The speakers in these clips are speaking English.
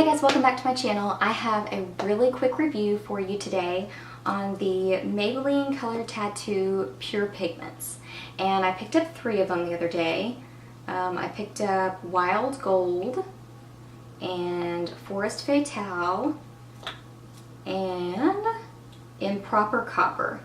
Hey guys, welcome back to my channel. I have a really quick review for you today on the Maybelline Color Tattoo Pure Pigments. And I picked up 3 of them the other day. I picked up Wild Gold and Forest Fatale and Improper Copper.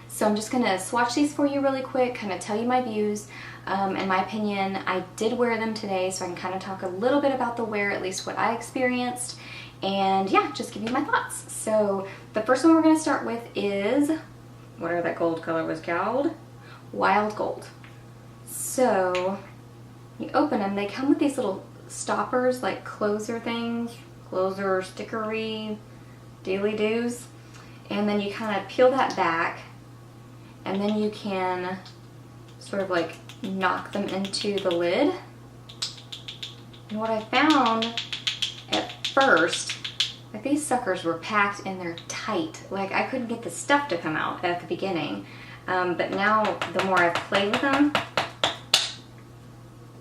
So I'm just going to swatch these for you really quick, kind of tell you my views. In my opinion, I did wear them today, so I can kind of talk a little bit about the wear, at least what I experienced, and yeah, just give you my thoughts. So the first one we're going to start with is, whatever that gold color was called, Wild Gold. So you open them, they come with these little stoppers, like closer things, closer stickery daily doos, and then you kind of peel that back, and then you can sort of like knock them into the lid. And what I found at first, like these suckers were packed and they're tight. Like I couldn't get the stuff to come out at the beginning. But now the more I've played with them,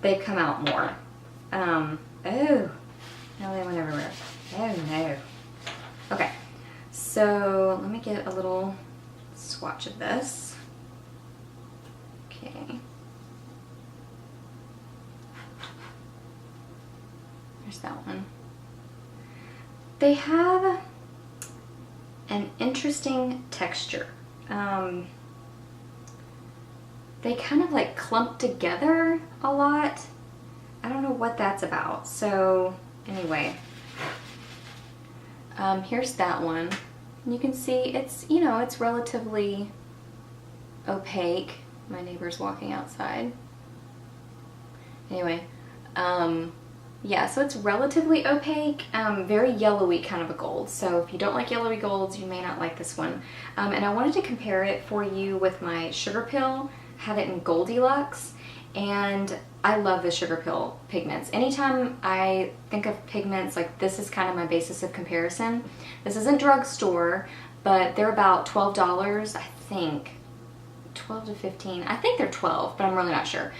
they've come out more. Oh, now they went everywhere. Oh no. Okay, so let me get a little swatch of this. Okay. There's that one. They have an interesting texture. They kind of like clump together a lot. I don't know what that's about. So anyway, here's that one. You can see it's, you know, it's relatively opaque. My neighbor's walking outside. Anyway, yeah, so it's relatively opaque, very yellowy kind of a gold. So if you don't like yellowy golds, you may not like this one. And I wanted to compare it for you with my Sugar Pill. Had it in Goldilux, and I love the Sugar Pill pigments. Anytime I think of pigments, like this is kind of my basis of comparison. This isn't drugstore, but they're about $12, I think. 12 to 15. I think they're 12, but I'm really not sure.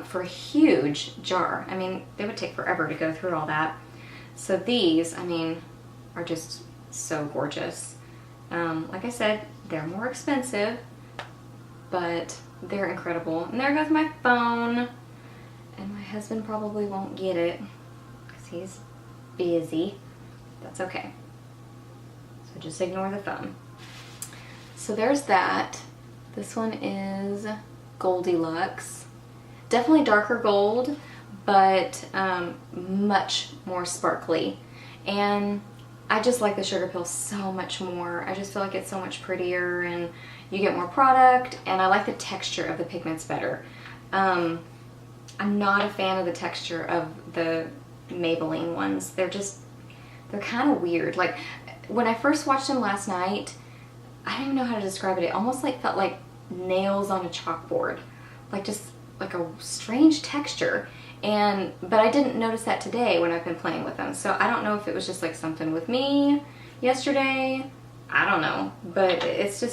For a huge jar. I mean, they would take forever to go through all that. So these, I mean, are just so gorgeous. Like I said, they're more expensive, but they're incredible. And there goes my phone. And my husband probably won't get it because he's busy. That's okay. So just ignore the phone. So there's that. This one is Goldilux. Definitely darker gold, but much more sparkly. And I just like the Sugar Pill so much more. I just feel like it's so much prettier and you get more product, and I like the texture of the pigments better. I'm not a fan of the texture of the Maybelline ones. They're kind of weird. Like when I first watched them last night, I don't even know how to describe it. It almost like felt like nails on a chalkboard, like just like a strange texture. But I didn't notice that today when I've been playing with them. So I don't know if it was just like something with me yesterday. I don't know, but it's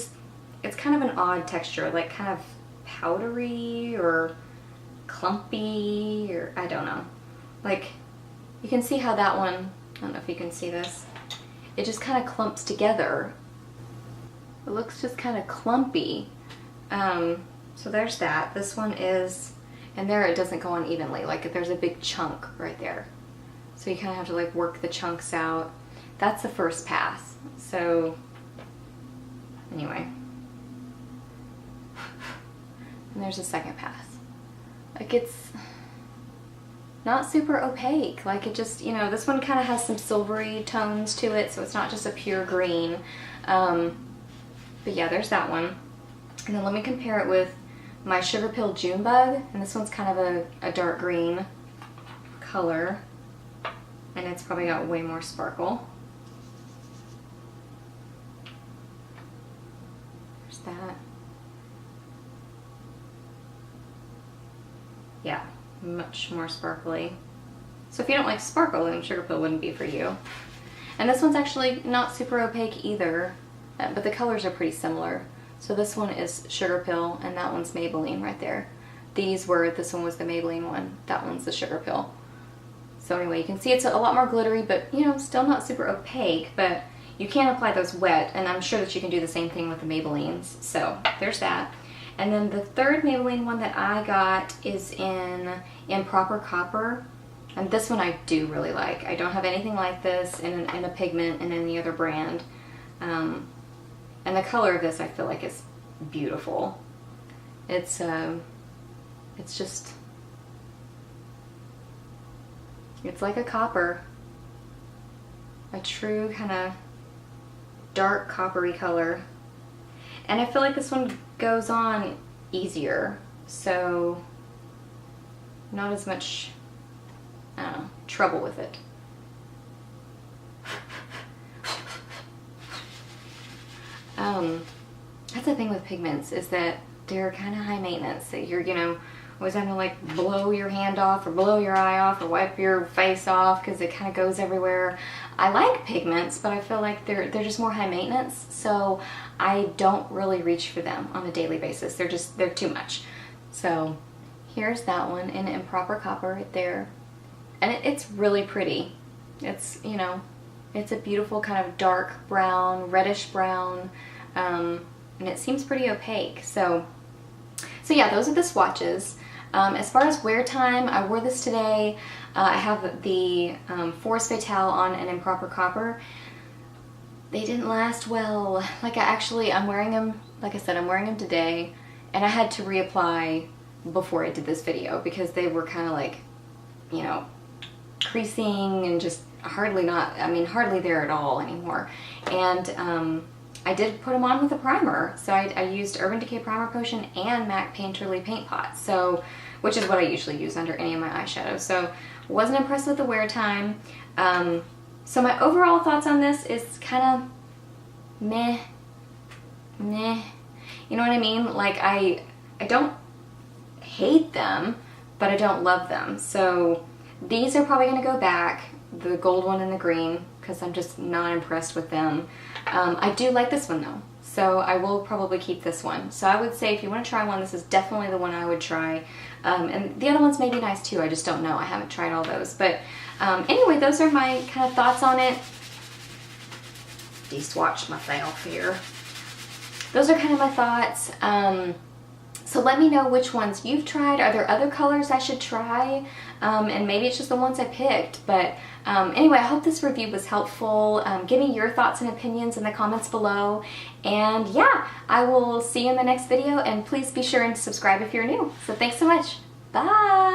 kind of an odd texture, like kind of powdery or clumpy, or I don't know. Like you can see how that one, I don't know if you can see this, it just kind of clumps together. It looks just kind of clumpy. So there's that. This one is, and there it doesn't go on evenly. Like there's a big chunk right there. So you kind of have to like work the chunks out. That's the first pass. So anyway. And there's a second pass. Like it's not super opaque. Like it just, you know, this one kind of has some silvery tones to it. So it's not just a pure green. But yeah, there's that one. And then let me compare it with my Sugar Pill Junebug. And this one's kind of a dark green color. And it's probably got way more sparkle. There's that. Yeah, much more sparkly. So if you don't like sparkle, then Sugar Pill wouldn't be for you. And this one's actually not super opaque either. But the colors are pretty similar. So this one is Sugar Pill and that one's Maybelline right there. This one was the Maybelline one, that one's the Sugar Pill. So anyway, you can see it's a lot more glittery, but you know, still not super opaque, but you can apply those wet, and I'm sure that you can do the same thing with the Maybellines. So there's that. And then the third Maybelline one that I got is in Improper Copper. And this one I do really like. I don't have anything like this in a pigment in any other brand. And the color of this I feel like is beautiful. It's just, it's like a copper. A true kind of dark coppery color. And I feel like this one goes on easier, so not as much, I don't know, trouble with it. That's the thing with pigments, is that they're kind of high maintenance. That you're, you know, always having to like blow your hand off or blow your eye off or wipe your face off because it kind of goes everywhere. I like pigments, but I feel like they're just more high maintenance, so I don't really reach for them on a daily basis. They're too much. So here's that one in Improper Copper right there. And it's really pretty. It's, you know, it's a beautiful kind of dark brown, reddish brown, and it seems pretty opaque. So yeah, those are the swatches. As far as wear time, I wore this today. I have the Force Fatale on an Improper Copper. They didn't last well. Like I'm wearing them, like I said, I'm wearing them today, and I had to reapply before I did this video because they were kind of like, you know, creasing and just hardly there at all anymore. And I did put them on with a primer. So I used Urban Decay Primer Potion and MAC Painterly Paint Pot, so, which is what I usually use under any of my eyeshadows. So wasn't impressed with the wear time. So my overall thoughts on this is kind of meh. You know what I mean? Like I don't hate them, but I don't love them. So these are probably going to go back, the gold one and the green, because I'm just not impressed with them. I do like this one though, so I will probably keep this one. So I would say if you want to try one, this is definitely the one I would try. And the other ones may be nice too, I just don't know. I haven't tried all those. But anyway, those are my kind of thoughts on it. De-swatched myself here. Those are kind of my thoughts. So let me know which ones you've tried. Are there other colors I should try? And maybe it's just the ones I picked. But anyway, I hope this review was helpful. Give me your thoughts and opinions in the comments below. And yeah, I will see you in the next video. And please be sure and subscribe if you're new. So thanks so much. Bye!